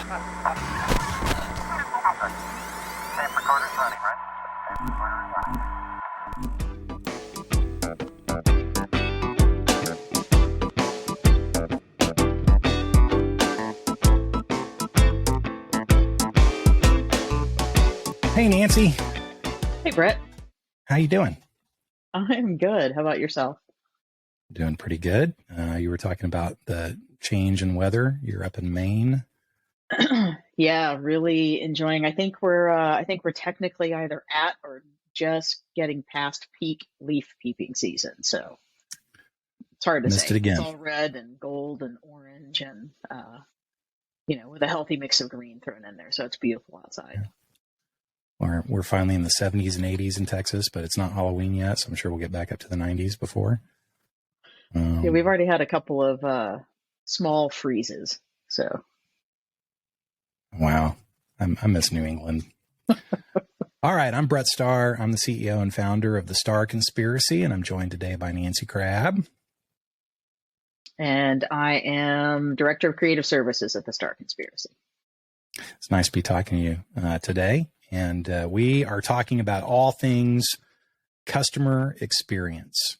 Tape recorder's running, right? Tape recorder's running. Hey, Nancy. Hey, Brett. How you doing? I'm good. How about yourself? Doing pretty good. You were talking about the change in weather. You're up in Maine. Yeah, really enjoying. I think we're technically either at or just getting past peak leaf peeping season. So it's hard to Missed say. it again. It's all red and gold and orange and with a healthy mix of green thrown in there. So it's beautiful outside. We're finally in the 70s and 80s in Texas, but it's not Halloween yet, so I'm sure we'll get back up to the 90s before. Yeah, we've already had a couple of small freezes. So Wow. I miss New England. All right. I'm Brett Starr. I'm the CEO and founder of the Starr Conspiracy, and I'm joined today by Nancy Crabb. and I am Director of Creative Services at the Starr Conspiracy. It's nice to be talking to you today. And we are talking about all things customer experience.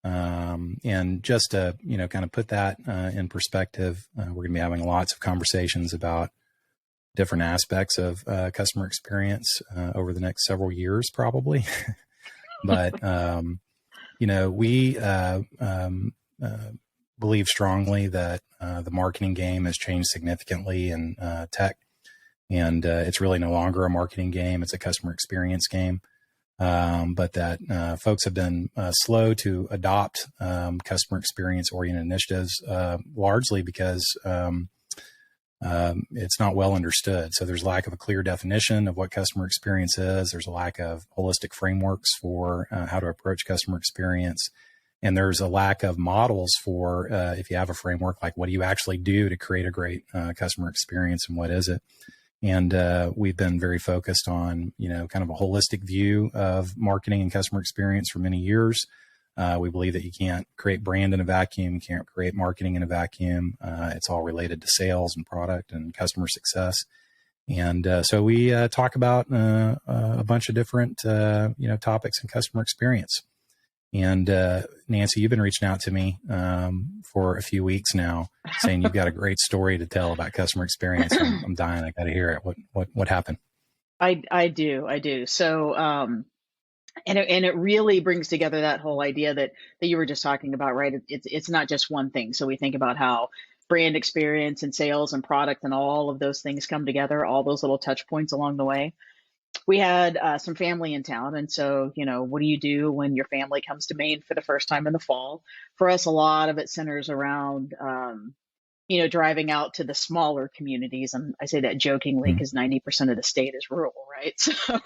And just to, kind of put that in perspective, we're going to be having lots of conversations about different aspects of customer experience over the next several years, probably. But, we believe strongly that the marketing game has changed significantly in tech. And it's really no longer a marketing game. It's a customer experience game. But that folks have been slow to adopt customer experience oriented initiatives, largely because it's not well understood. So there's a lack of a clear definition of what customer experience is. There's a lack of holistic frameworks for how to approach customer experience. And there's a lack of models for if you have a framework, like what do you actually do to create a great customer experience and what is it? And we've been very focused on, kind of a holistic view of marketing and customer experience for many years. We believe that you can't create brand in a vacuum. You can't create marketing in a vacuum. It's all related to sales and product and customer success. And so we talk about a bunch of different, topics in customer experience. And Nancy, you've been reaching out to me for a few weeks now, saying you've got a great story to tell about customer experience. I'm dying. I got to hear it. What happened? I do. So, and it really brings together that whole idea that you were just talking about, right? It's not just one thing. So we think about how brand experience and sales and product and all of those things come together, all those little touch points along the way. We had some family in town. And so, what do you do when your family comes to Maine for the first time in the fall? For us, a lot of it centers around, driving out to the smaller communities. And I say that jokingly because 90% of the state is rural, right? So,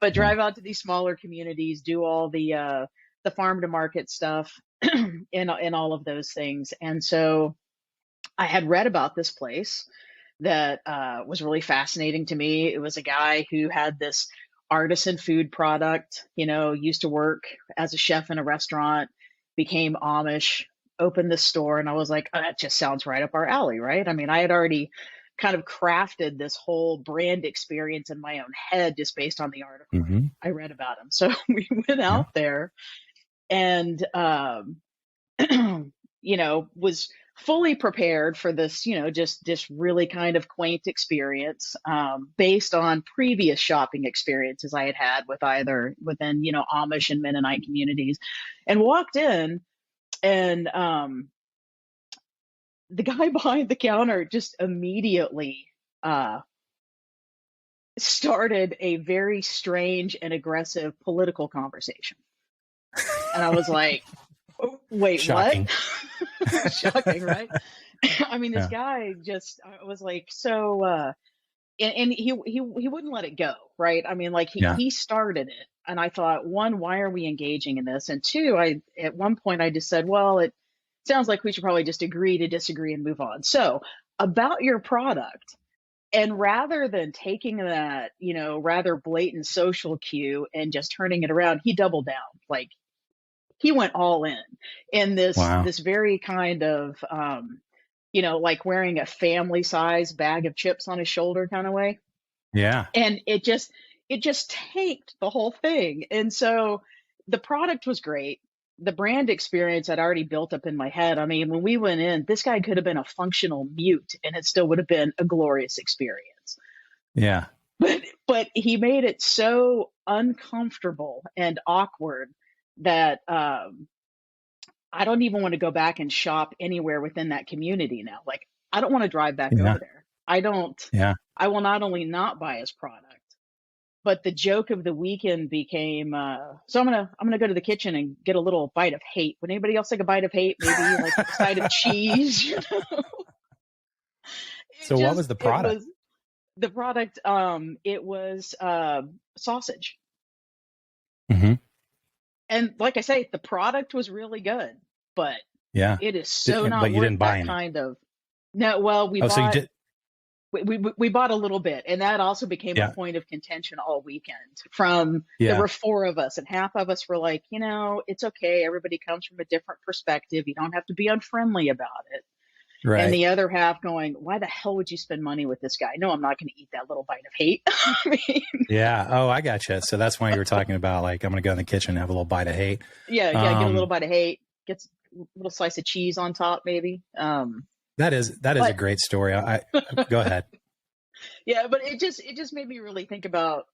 but drive out to these smaller communities, do all the farm to market stuff and all of those things. And so I had read about this place that was really fascinating to me. It was a guy who had this artisan food product, used to work as a chef in a restaurant, became Amish, opened this store. And I was like, oh, that just sounds right up our alley, right? I mean, I had already kind of crafted this whole brand experience in my own head just based on the article I read about him. So we went out there and, was fully prepared for this, just really kind of quaint experience based on previous shopping experiences I had had with either within, Amish and Mennonite communities, and walked in and the guy behind the counter just immediately started a very strange and aggressive political conversation. And I was like, oh, wait, Shocking. what? Shocking, right? I mean, this guy just was like, so, and he wouldn't let it go, right? I mean, like he started it. And I thought, one, why are we engaging in this? And two, at one point I just said, well, it sounds like we should probably just agree to disagree and move on. So about your product. And rather than taking that, rather blatant social cue and just turning it around, he doubled down. Like he went all in this very kind of like wearing a family size bag of chips on his shoulder kind of way. Yeah. And it just tanked the whole thing. And so the product was great. The brand experience I'd already built up in my head. I mean, when we went in, this guy could have been a functional mute and it still would have been a glorious experience. Yeah. But he made it so uncomfortable and awkward that I don't even want to go back and shop anywhere within that community now. Like, I don't want to drive back Yeah. over there. I don't. Yeah. I will not only not buy his product, but the joke of the weekend became, so I'm gonna go to the kitchen and get a little bite of hate. Would anybody else take a bite of hate? Maybe like a side of cheese. So what was the product? The product, it was sausage. Mm-hmm. And like I say, the product was really good, but Yeah. it is so But not you worth didn't buy that any. kind of. No, well, we Oh, so you bought did. we bought a little bit, and that also became Yeah. a point of contention all weekend. There Yeah. were four of us, and half of us were like, it's okay. Everybody comes from a different perspective. You don't have to be unfriendly about it. And Right. the other half going, why the hell would you spend money with this guy? No, I'm not going to eat that little bite of hate. I mean, Yeah. Oh, I gotcha. So that's why you were talking about like, I'm going to go in the kitchen and have a little bite of hate. yeah, get a little bite of hate, get a little slice of cheese on top, maybe. That is a great story. I go ahead. Yeah, but it just made me really think about,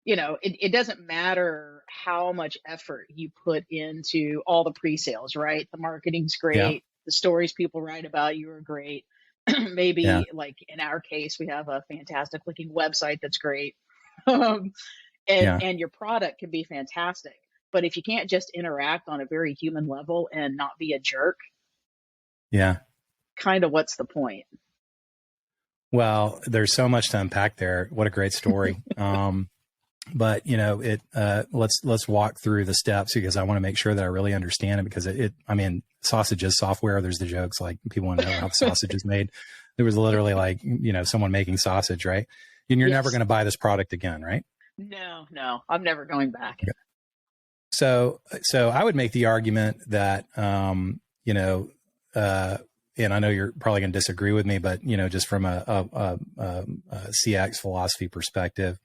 it doesn't matter how much effort you put into all the pre-sales, right? The marketing's great. Yeah. The stories people write about you are great. Maybe Yeah. like in our case, we have a fantastic looking website that's great. Yeah. And your product can be fantastic. But if you can't just interact on a very human level and not be a jerk, Yeah. kind of what's the point? Well, there's so much to unpack there. What a great story. But let's walk through the steps because I want to make sure that I really understand it because sausage is software. There's the jokes like people want to know how the sausage is made. There was literally like, someone making sausage, right? And you're never going to buy this product again, right? No, I'm never going back. Okay. So I would make the argument that, and I know you're probably going to disagree with me, but just from a CX philosophy perspective,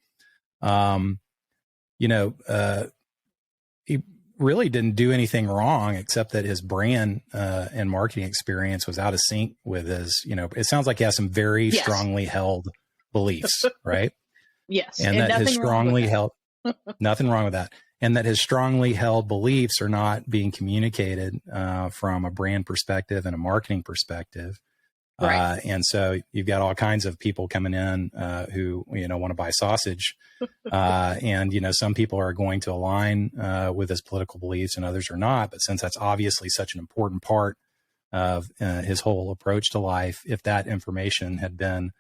he really didn't do anything wrong except that his brand and marketing experience was out of sync with his. It sounds like he has some very strongly held beliefs, right? Yes, and that his strongly held nothing wrong with that. And that his strongly held beliefs are not being communicated from a brand perspective and a marketing perspective. Right. And so you've got all kinds of people coming in who, want to buy sausage. And, some people are going to align with his political beliefs and others are not. But since that's obviously such an important part of his whole approach to life, if that information had been,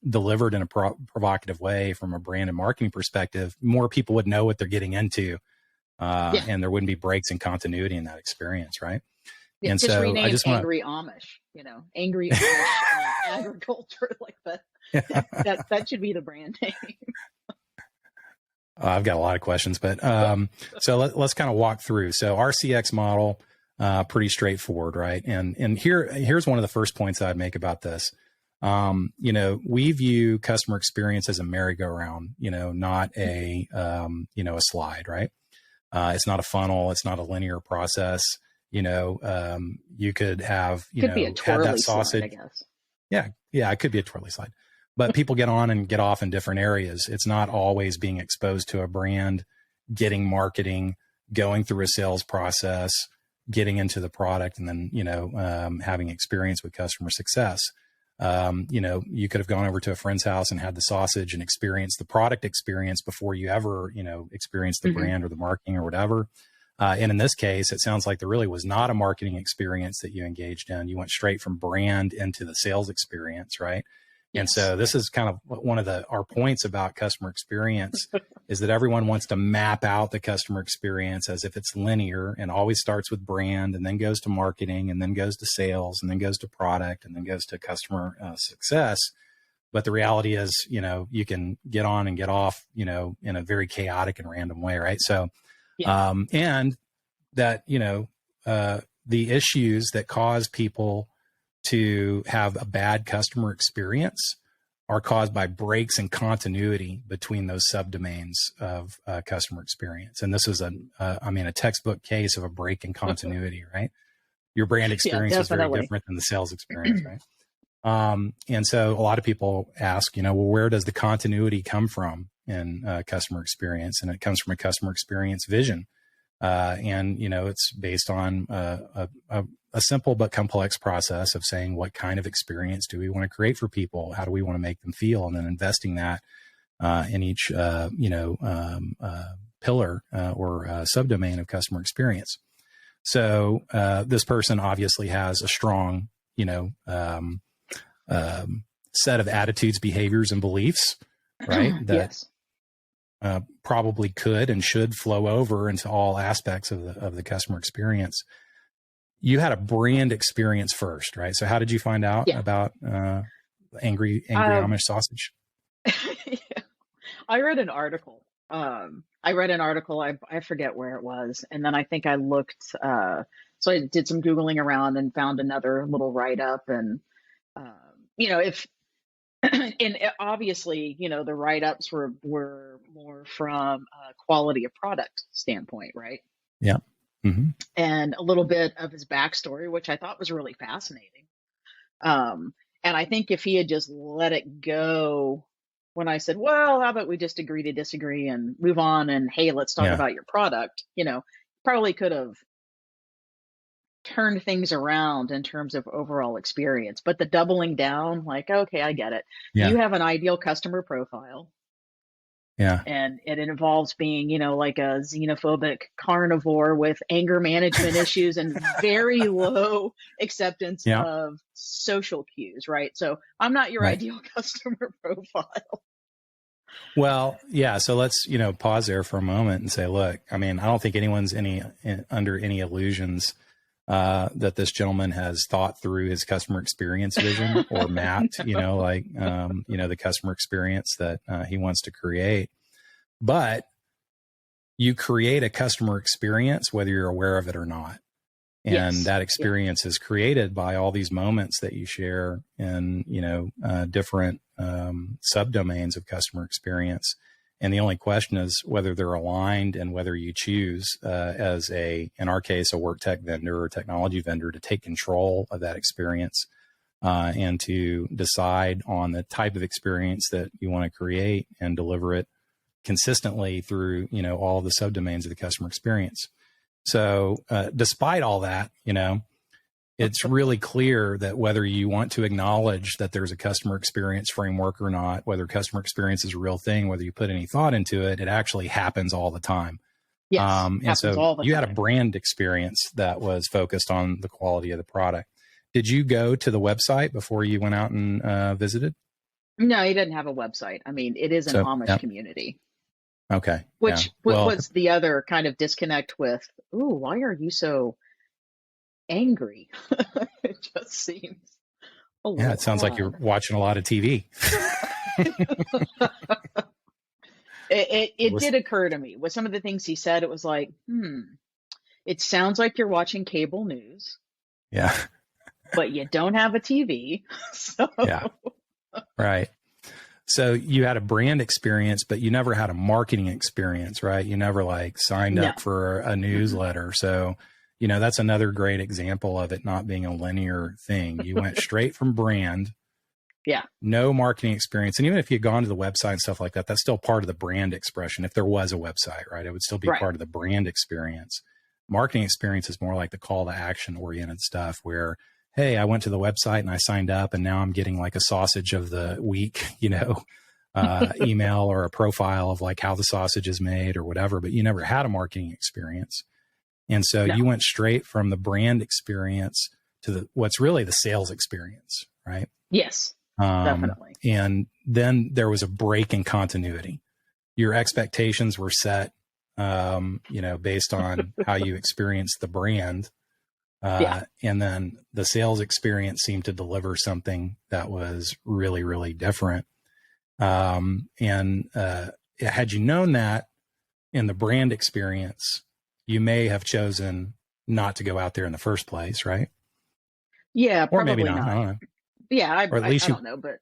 delivered in a provocative way from a brand and marketing perspective, more people would know what they're getting into, and there wouldn't be breaks in continuity in that experience, right? Yeah, and just so rename I just Angry Amish, Angry Amish agriculture, like that. That should be the brand name. I've got a lot of questions, but so let's kind of walk through. So our CX model, pretty straightforward, right? And here's one of the first points I'd make about this. We view customer experience as a merry-go-round, not a slide, right? It's not a funnel. It's not a linear process. You could have, could be a had that sausage. Slide, I guess. Yeah. It could be a twirly slide, but people get on and get off in different areas. It's not always being exposed to a brand, getting marketing, going through a sales process, getting into the product, and then, having experience with customer success. You could have gone over to a friend's house and had the sausage and experienced the product experience before you ever, experienced the brand or the marketing or whatever. And in this case, it sounds like there really was not a marketing experience that you engaged in. You went straight from brand into the sales experience, right? Yes. And so this is kind of one of our points about customer experience is that everyone wants to map out the customer experience as if it's linear and always starts with brand and then goes to marketing and then goes to sales and then goes to product and then goes to customer success. But the reality is, you can get on and get off, in a very chaotic and random way, right? So, and that, the issues that cause people to have a bad customer experience are caused by breaks in continuity between those subdomains of customer experience. And this is a textbook case of a break in continuity, right? Your brand experience is very different than the sales experience, right? And so a lot of people ask, well, where does the continuity come from in customer experience? And it comes from a customer experience vision. And it's based on a simple but complex process of saying, what kind of experience do we want to create for people? How do we want to make them feel? And then investing that in each, pillar or subdomain of customer experience. So this person obviously has a strong, set of attitudes, behaviors, and beliefs, right? That probably could and should flow over into all aspects of the customer experience. You had a brand experience first, right? So how did you find out about angry Amish sausage? I read an article. I forget where it was. And then I think I looked, so I did some Googling around and found another little write-up. And, and obviously, the write-ups were more from a quality of product standpoint, right? Yeah. Mm-hmm. And a little bit of his backstory, which I thought was really fascinating. And I think if he had just let it go when I said, well, how about we just agree to disagree and move on, and hey, let's talk about your product, probably could have turned things around in terms of overall experience. But the doubling down, like, okay, I get it. Yeah. You have an ideal customer profile. Yeah. And it involves being, like a xenophobic carnivore with anger management issues and very low acceptance of social cues, right? So I'm not your ideal customer profile. Well, yeah. So let's, pause there for a moment and say, look, I don't think anyone's under any illusions that this gentleman has thought through his customer experience vision or mapped, the customer experience that he wants to create. But you create a customer experience whether you're aware of it or not. And that experience is created by all these moments that you share in, different subdomains of customer experience. And the only question is whether they're aligned and whether you choose as in our case, a work tech vendor or technology vendor to take control of that experience and to decide on the type of experience that you want to create and deliver it consistently through, all of the subdomains of the customer experience. So despite all that, it's really clear that whether you want to acknowledge that there's a customer experience framework or not, whether customer experience is a real thing, whether you put any thought into it, it actually happens all the time. Yes, and so you had a brand experience that was focused on the quality of the product. Did you go to the website before you went out and visited? No, he didn't have a website. It is an Amish community. Okay. Which was the other kind of disconnect with, ooh, why are you so angry? It just seems it sounds like you're watching a lot of TV. It did occur to me with some of the things he said. It was like, it sounds like you're watching cable news. Yeah. But you don't have a TV. So. Yeah. Right. So you had a brand experience, but you never had a marketing experience, right? You never signed up for a newsletter. So, that's another great example of it not being a linear thing. You went straight from brand. Yeah. No marketing experience. And even if you had gone to the website and stuff like that, that's still part of the brand expression. If there was a website, right, it would still be part of the brand experience. Marketing experience is more like the call to action oriented stuff where, hey, I went to the website and I signed up and now I'm getting a sausage of the week, email or a profile of how the sausage is made or whatever, but you never had a marketing experience. And so you went straight from the brand experience to what's really the sales experience, right? Yes, definitely. And then there was a break in continuity. Your expectations were set, based on how you experienced the brand. And then the sales experience seemed to deliver something that was really, really different. Had you known that in the brand experience, you may have chosen not to go out there in the first place, right? Yeah, Or maybe probably not. I not. don't know. Yeah, Or at I least don't know, but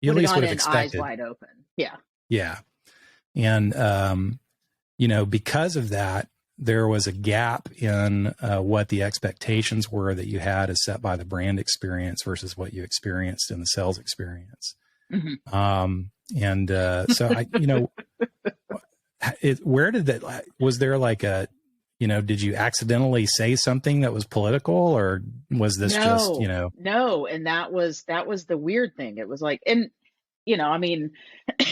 you at would have least gone would have in eyes expected. wide open. Yeah. Yeah. And, because of that, there was a gap in what the expectations were that you had as set by the brand experience versus what you experienced in the sales experience. Mm-hmm. So where did that, was there like did you accidentally say something that was political, or was this just, No. And that was the weird thing. It was like, and I mean,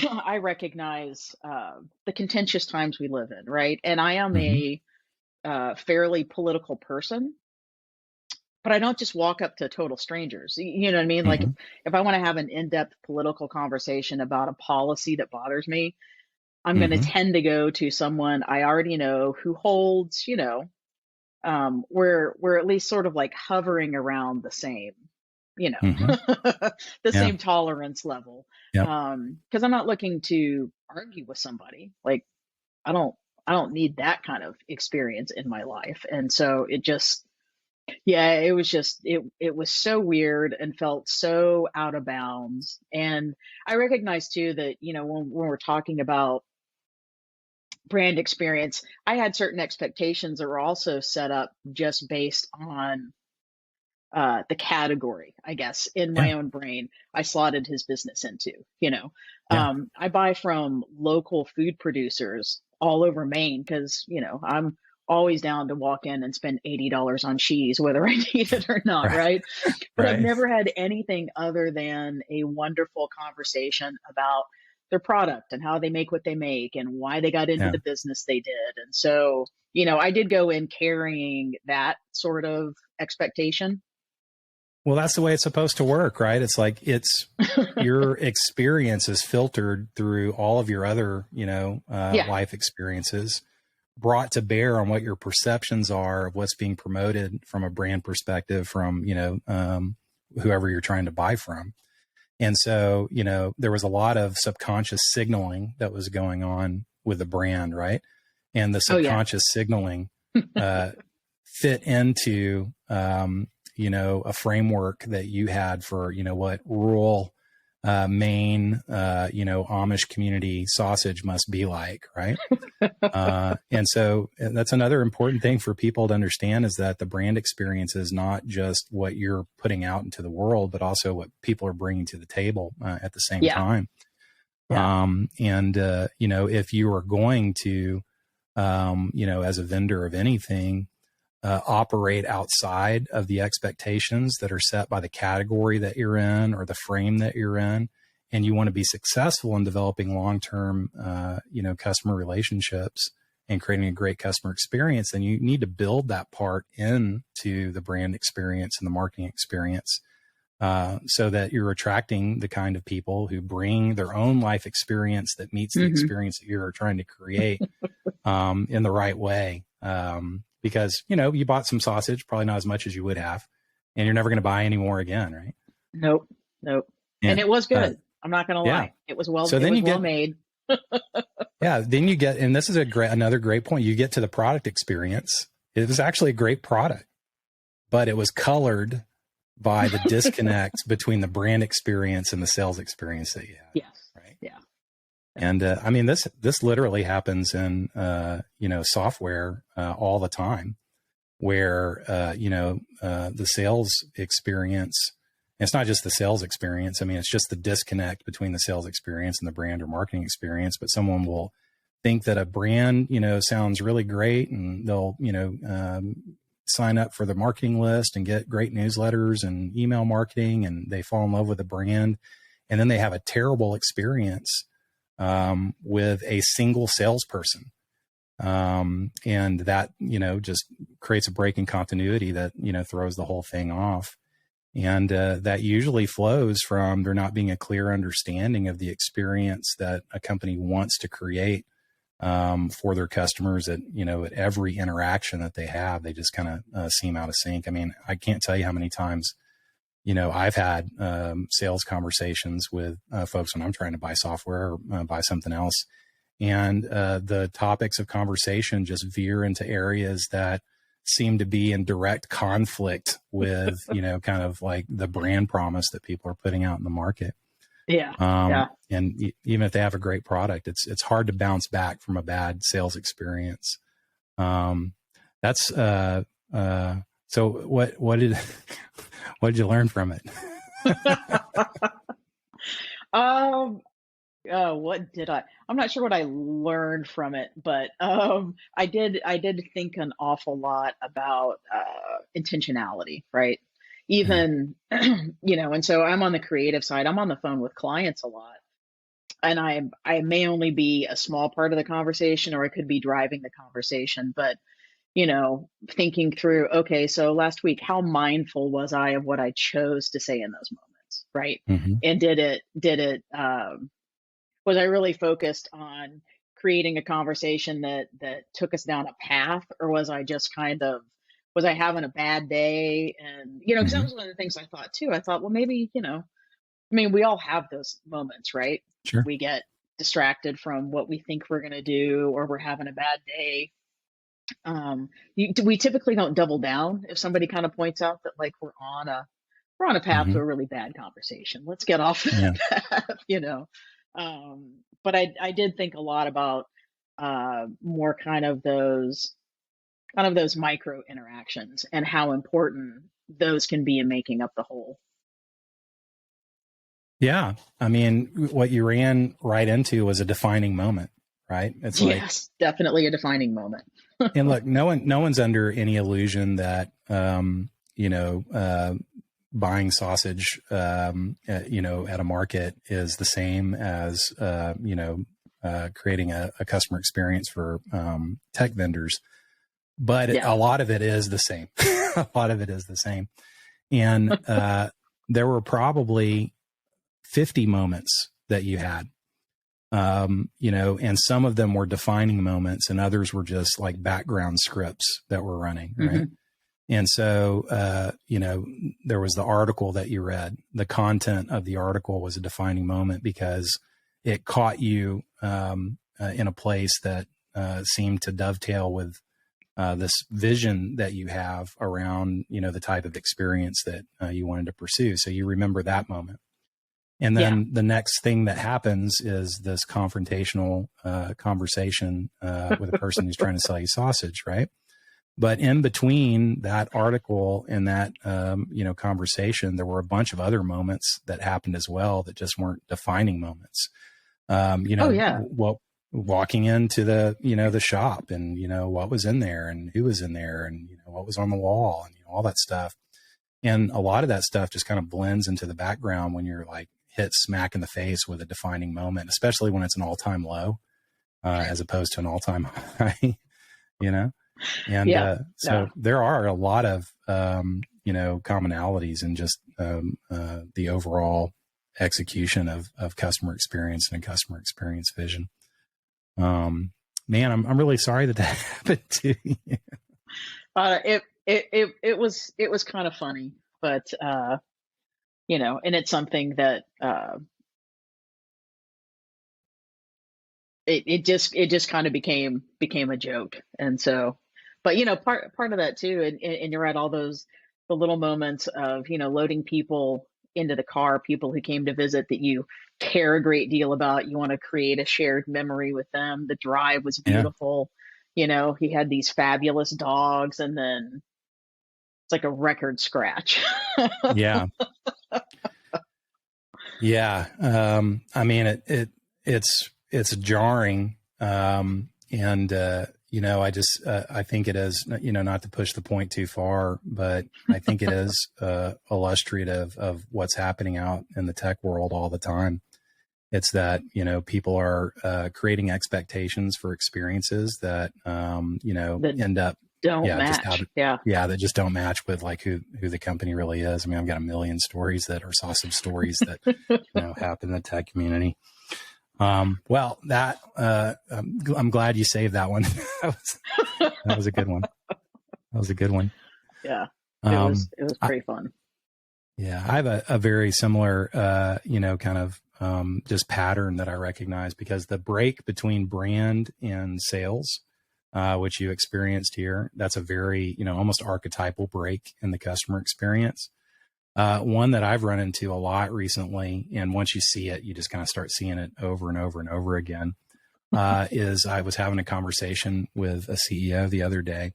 I recognize the contentious times we live in, right? And I am Mhm, a fairly political person, but I don't just walk up to total strangers. You know what I mean? Like mhm, if I want to have an in-depth political conversation about a policy that bothers me, I'm going to mhm, tend to go to someone I already know who holds, we're at least sort of like hovering around the same, mhm. the Yeah. same tolerance level. Yep. Because I'm not looking to argue with somebody. Like I don't I don't need that kind of experience in my life. And so it just yeah, it was just it was so weird and felt so out of bounds. And I recognize too that, when we're talking about brand experience, I had certain expectations that were also set up just based on the category, I guess, in Yeah. my own brain, I slotted his business into. Yeah. I buy from local food producers all over Maine because, I'm always down to walk in and spend $80 on cheese, whether I need it or not, Right. right? But I've Right. never had anything other than a wonderful conversation about their product and how they make what they make and why they got into Yeah. the business they did. And so, I did go in carrying that sort of expectation. Well, that's the way it's supposed to work, right? It's like your experience is filtered through all of your other, Yeah. life experiences, brought to bear on what your perceptions are of what's being promoted from a brand perspective from, whoever you're trying to buy from. And so, there was a lot of subconscious signaling that was going on with the brand, right? And the Oh, yeah. subconscious signaling fit into, a framework that you had for, what rural Maine, Amish community sausage must be like, right? And that's another important thing for people to understand is that the brand experience is not just what you're putting out into the world, but also what people are bringing to the table at the same Yeah. time. Yeah. If you are going to, as a vendor of anything, operate outside of the expectations that are set by the category that you're in or the frame that you're in, and you want to be successful in developing long-term, customer relationships and creating a great customer experience, then you need to build that part into the brand experience and the marketing experience, so that you're attracting the kind of people who bring their own life experience that meets the experience that you're trying to create in the right way. Because, you bought some sausage, probably not as much as you would have, and you're never going to buy any more again, right? Nope. Nope. And Yeah. it was good. I'm not going to Yeah. lie. It was So then well made. then you get, and this is another great point. You get to the product experience. It was actually a great product, but it was colored by the disconnect between the brand experience and the sales experience that you had. Yes. Right. Yeah. And this literally happens in software all the time, where the sales experience. It's not just the sales experience. I mean, it's just the disconnect between the sales experience and the brand or marketing experience. But someone will think that a brand sounds really great, and they'll sign up for the marketing list and get great newsletters and email marketing, and they fall in love with the brand, and then they have a terrible experience with a single salesperson. And that, just creates a break in continuity that, throws the whole thing off. And that usually flows from there not being a clear understanding of the experience that a company wants to create for their customers at every interaction that they have. They just kind of seem out of sync. I mean, I can't tell you how many times I've had sales conversations with folks when I'm trying to buy software or buy something else. And the topics of conversation just veer into areas that seem to be in direct conflict with, kind of like the brand promise that people are putting out in the market. Yeah. And even if they have a great product, it's hard to bounce back from a bad sales experience. That's, so what did you learn from it? What did I'm not sure what I learned from it, but I did think an awful lot about intentionality, right? Yeah. Even and so I'm on the creative side. I'm on the phone with clients a lot, and I may only be a small part of the conversation, or I could be driving the conversation, but thinking through, okay, so last week, how mindful was I of what I chose to say in those moments, right? Mm-hmm. And was I really focused on creating a conversation that took us down a path, or was I just was I having a bad day? And because that Mm-hmm. was one of the things I thought too. I thought, well, maybe I mean, we all have those moments, right? Sure. We get distracted from what we think we're going to do, or we're having a bad day. We typically don't double down if somebody kind of points out that, like, we're on a path Mm-hmm. to a really bad conversation. Let's get off Yeah. that path. But I did think a lot about more kind of those micro interactions and how important those can be in making up the whole. Yeah. I mean, what you ran right into was a defining moment, right? It's like, Yes, definitely a defining moment. and look, no one's under any illusion that, buying sausage, at a market is the same as, creating a customer experience for, tech vendors, but Yeah. a lot of it is the same. A lot of it is the same. And, there were probably 50 moments that you had, and some of them were defining moments and others were just like background scripts that were running. Right. Mm-hmm. And so, there was the article that you read. The content of the article was a defining moment because it caught you, in a place that, seemed to dovetail with, this vision that you have around, the type of experience that, you wanted to pursue. So you remember that moment. And then the next thing that happens is this confrontational, conversation, with a person who's trying to sell you sausage. Right. But in between that article and that, conversation, there were a bunch of other moments that happened as well that just weren't defining moments. Oh yeah. Walking into the shop and, what was in there and who was in there and, what was on the wall and, all that stuff. And a lot of that stuff just kind of blends into the background when you're like hit smack in the face with a defining moment, especially when it's an all-time low, as opposed to an all-time high, And so there are a lot of, commonalities in just the overall execution of customer experience and customer experience vision. Man, I'm really sorry that happened to you. It was kind of funny, but and it's something that it just kind of became a joke. And so, but part of that too, and you're at all the little moments of loading people into the car, people who came to visit that you care a great deal about. You want to create a shared memory with them. The drive was beautiful. He had these fabulous dogs, and then it's like a record scratch. Yeah. Yeah. I mean, it's jarring. And, I think it is, not to push the point too far, but I think it is, illustrative of what's happening out in the tech world all the time. It's that, people are, creating expectations for experiences that, That end up, don't match. that just don't match with like who the company really is. I mean, I've got a million stories that are sausage stories that, happen in the tech community. Well, that, I'm glad you saved that one. that was a good one. That was a good one. Yeah. It was pretty fun. Yeah. I have a very similar, kind of, just pattern that I recognize, because the break between brand and sales, which you experienced here. That's a very, almost archetypal break in the customer experience. One that I've run into a lot recently, and once you see it, you just kind of start seeing it over and over and over again, is I was having a conversation with a CEO the other day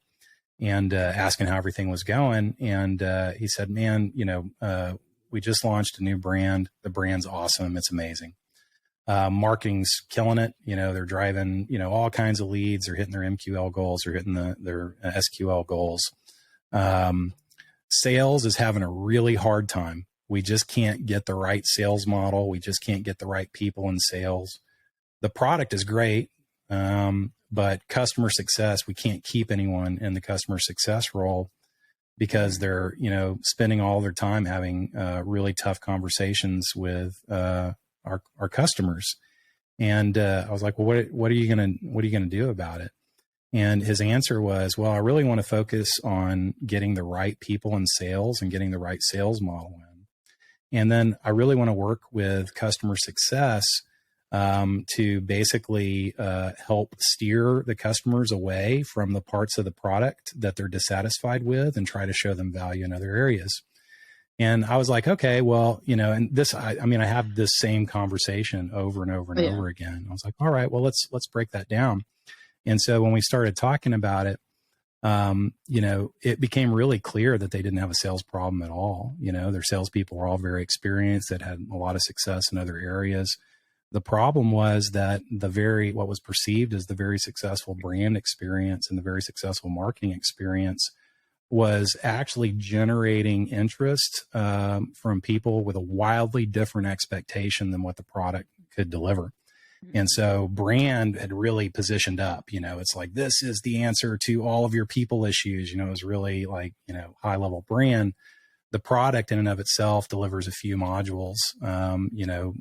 and asking how everything was going. And he said, man, we just launched a new brand. The brand's awesome. It's amazing. Marketing's killing it. They're driving, all kinds of leads. They're hitting their MQL goals. They're hitting their SQL goals. Sales is having a really hard time. We just can't get the right sales model. We just can't get the right people in sales. The product is great. But customer success, we can't keep anyone in the customer success role because they're, spending all their time having really tough conversations with our customers. And I was like, well, what are you gonna do about it? And his answer was, well, I really want to focus on getting the right people in sales and getting the right sales model in. And then I really want to work with customer success to basically help steer the customers away from the parts of the product that they're dissatisfied with and try to show them value in other areas. And I was like, okay, well, and this, I have this same conversation over and over and over again. I was like, all right, well, let's break that down. And so when we started talking about it, it became really clear that they didn't have a sales problem at all. Their salespeople were all very experienced, that had a lot of success in other areas. The problem was that what was perceived as the very successful brand experience and the very successful marketing experience was actually generating interest from people with a wildly different expectation than what the product could deliver. And so brand had really positioned up, it's like, this is the answer to all of your people issues. It was really like, high level brand. The product in and of itself delivers a few modules,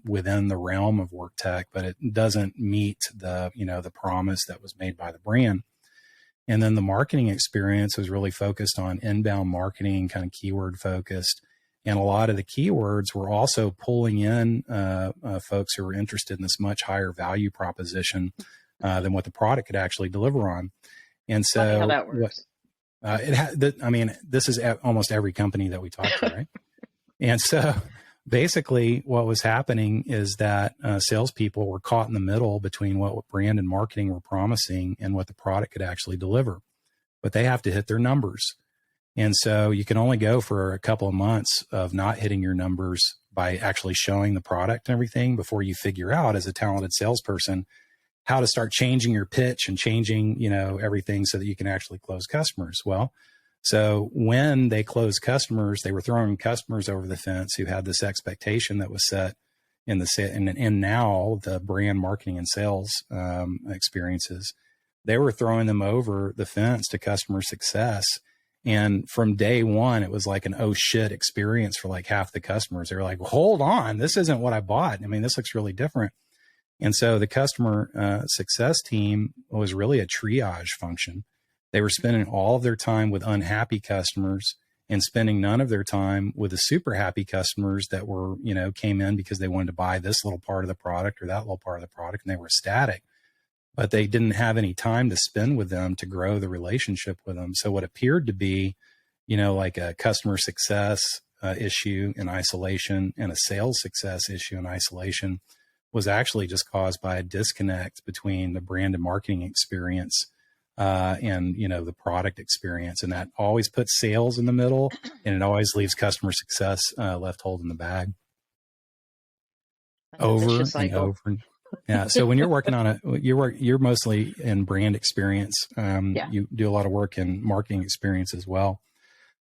within the realm of work tech, but it doesn't meet the promise that was made by the brand. And then the marketing experience was really focused on inbound marketing, kind of keyword focused. And a lot of the keywords were also pulling in folks who were interested in this much higher value proposition than what the product could actually deliver on. And so how that works. This is almost every company that we talk to, right? And so basically what was happening is that salespeople were caught in the middle between what brand and marketing were promising and what the product could actually deliver. But they have to hit their numbers. And so you can only go for a couple of months of not hitting your numbers by actually showing the product and everything before you figure out, as a talented salesperson, how to start changing your pitch and changing, everything so that you can actually close customers. Well, so when they closed customers, they were throwing customers over the fence who had this expectation that was set in the set. And now the brand marketing and sales experiences, they were throwing them over the fence to customer success. And from day one, it was like an oh shit experience for like half the customers. They were like, hold on, this isn't what I bought. This looks really different. And so the customer success team was really a triage function. They were spending all of their time with unhappy customers and spending none of their time with the super happy customers that were, came in because they wanted to buy this little part of the product or that little part of the product, and they were ecstatic. But they didn't have any time to spend with them to grow the relationship with them. So what appeared to be, like a customer success issue in isolation and a sales success issue in isolation was actually just caused by a disconnect between the brand and marketing experience and, the product experience. And that always puts sales in the middle, and it always leaves customer success left holding the bag. Over and over. Yeah. So when you're working on you're mostly in brand experience. You do a lot of work in marketing experience as well.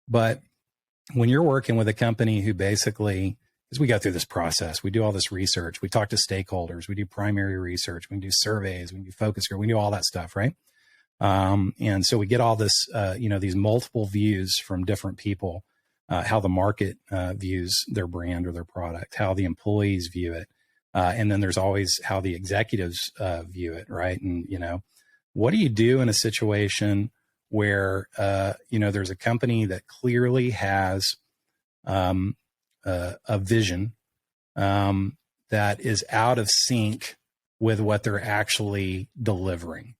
But when you're working with a company who basically, as we go through this process, we do all this research, we talk to stakeholders, we do primary research, we do surveys, we do focus group, we do all that stuff, right? And so we get all this, these multiple views from different people, how the market views their brand or their product, how the employees view it. And then there's always how the executives view it, right? And, what do you do in a situation where, there's a company that clearly has a vision that is out of sync with what they're actually delivering?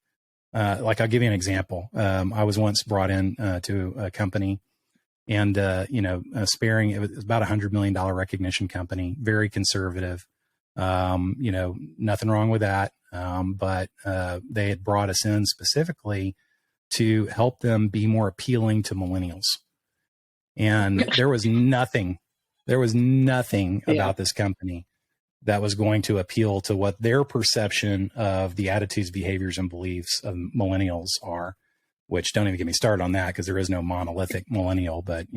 like I'll give you an example. I was once brought in to a company, and Sparing, it was about $100 million recognition company, very conservative. Nothing wrong with that. But they had brought us in specifically to help them be more appealing to millennials. And there was nothing about this company that was going to appeal to what their perception of the attitudes, behaviors, and beliefs of millennials are, which don't even get me started on that because there is no monolithic millennial. But,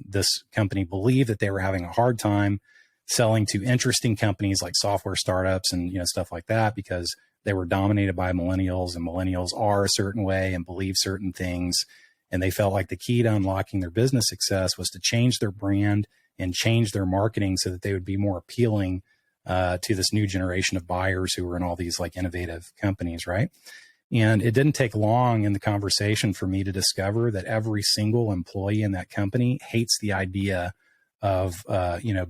this company believed that they were having a hard time selling to interesting companies like software startups and, stuff like that, because they were dominated by millennials, and millennials are a certain way and believe certain things. And they felt like the key to unlocking their business success was to change their brand and change their marketing so that they would be more appealing to this new generation of buyers who were in all these like innovative companies, right? And it didn't take long in the conversation for me to discover that every single employee in that company hates the idea of,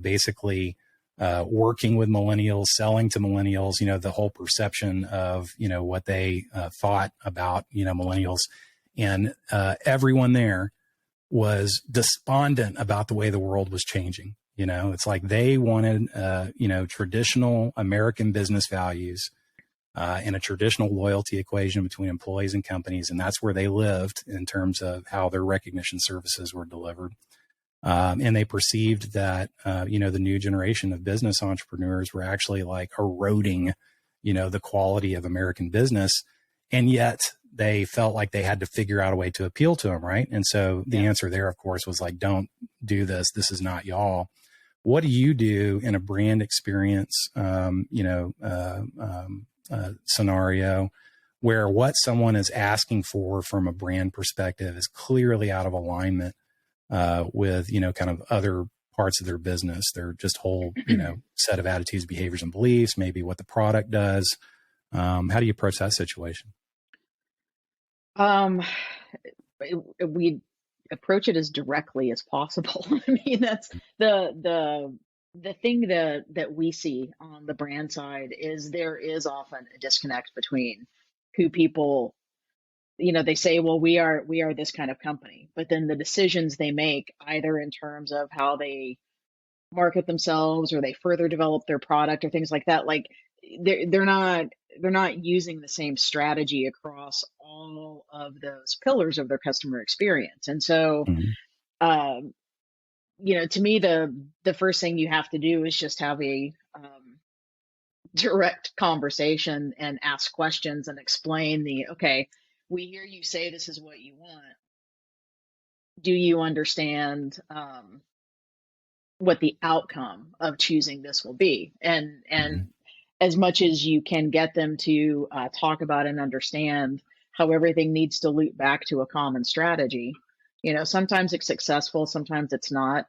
basically working with millennials, selling to millennials, the whole perception of, what they thought about, millennials. And everyone there was despondent about the way the world was changing. It's like they wanted, traditional American business values and a traditional loyalty equation between employees and companies. And that's where they lived in terms of how their recognition services were delivered. And they perceived that, the new generation of business entrepreneurs were actually like eroding, the quality of American business. And yet they felt like they had to figure out a way to appeal to them. Right. And so the answer there, of course, was like, don't do this. This is not y'all. What do you do in a brand experience, scenario where what someone is asking for from a brand perspective is clearly out of alignment with, kind of other parts of their business, their just whole, set of attitudes, behaviors, and beliefs, maybe what the product does? How do you approach that situation? We approach it as directly as possible. I mean, that's the thing that we see on the brand side is there is often a disconnect between who people, they say, well, we are this kind of company, but then the decisions they make, either in terms of how they market themselves or they further develop their product or things like that, like they're not using the same strategy across all of those pillars of their customer experience. And so, to me, the first thing you have to do is just have a direct conversation and ask questions and explain okay, we hear you say this is what you want. Do you understand what the outcome of choosing this will be? And as much as you can get them to talk about and understand how everything needs to loop back to a common strategy, sometimes it's successful, sometimes it's not.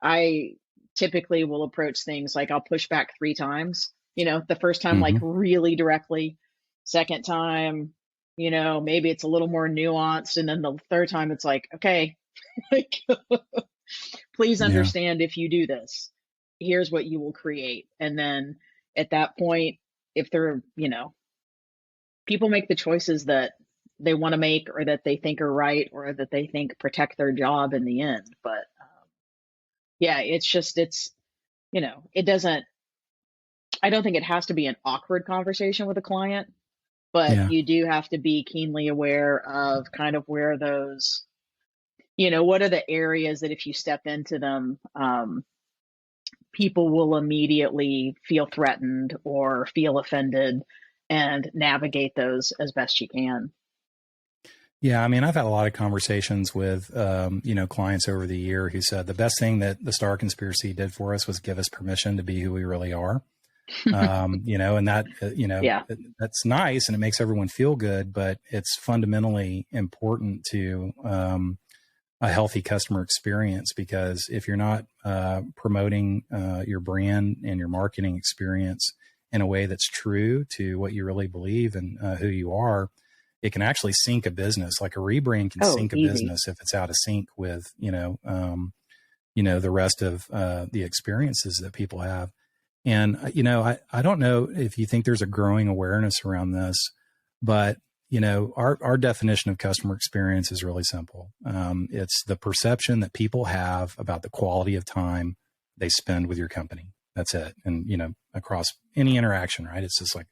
I typically will approach things like I'll push back 3 times, the first time, like really directly, second time, maybe it's a little more nuanced. And then the third time it's like, okay, like, please understand if you do this, here's what you will create. And then at that point, if they're, people make the choices that they want to make or that they think are right or that they think protect their job in the end. But it doesn't, I don't think it has to be an awkward conversation with a client, but you do have to be keenly aware of kind of where those, what are the areas that if you step into them, people will immediately feel threatened or feel offended, and navigate those as best you can. Yeah. I mean, I've had a lot of conversations with, clients over the year who said the best thing that the Star Conspiracy did for us was give us permission to be who we really are. And that, that's nice and it makes everyone feel good, but it's fundamentally important to, a healthy customer experience, because if you're not promoting your brand and your marketing experience in a way that's true to what you really believe and who you are, it can actually sink a business. Like a rebrand can sink a business if it's out of sync with, the rest of the experiences that people have. And, I don't know if you think there's a growing awareness around this, but, our definition of customer experience is really simple. It's the perception that people have about the quality of time they spend with your company. That's it. And, across any interaction, right? It's just like,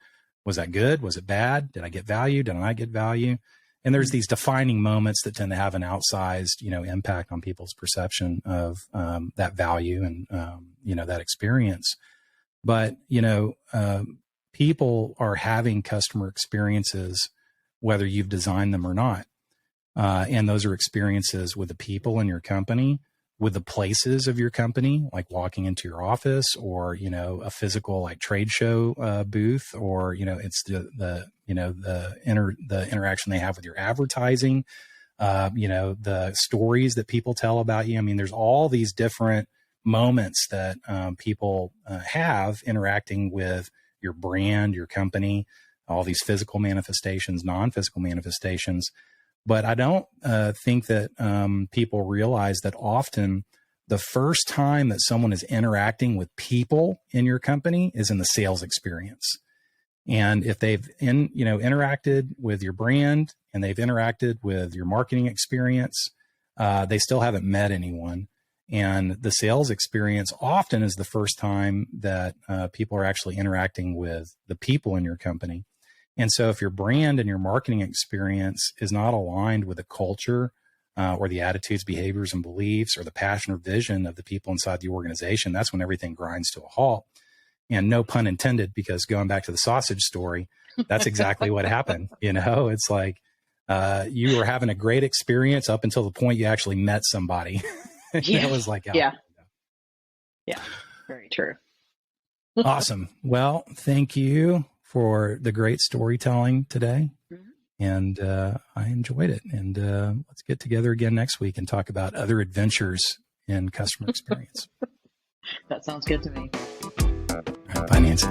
was that good? Was it bad? Did I get value? Did I not get value? And there's these defining moments that tend to have an outsized, impact on people's perception of that value and, that experience. But, people are having customer experiences, whether you've designed them or not. And those are experiences with the people in your company, with the places of your company, like walking into your office or, a physical like trade show booth, or, it's the interaction they have with your advertising, the stories that people tell about you. I mean, there's all these different moments that people have interacting with your brand, your company, all these physical manifestations, non-physical manifestations. But I don't think that people realize that often the first time that someone is interacting with people in your company is in the sales experience. And if they've interacted with your brand and they've interacted with your marketing experience, they still haven't met anyone. And the sales experience often is the first time that people are actually interacting with the people in your company. And so if your brand and your marketing experience is not aligned with the culture or the attitudes, behaviors, and beliefs, or the passion or vision of the people inside the organization, that's when everything grinds to a halt. And no pun intended, because going back to the sausage story, that's exactly what happened. It's like you were having a great experience up until the point you actually met somebody. Yeah. It was like, yeah, very true. Awesome. Well, thank you for the great storytelling today. Mm-hmm. And I enjoyed it. And let's get together again next week and talk about other adventures in customer experience. That sounds good to me. All right, bye, Nancy.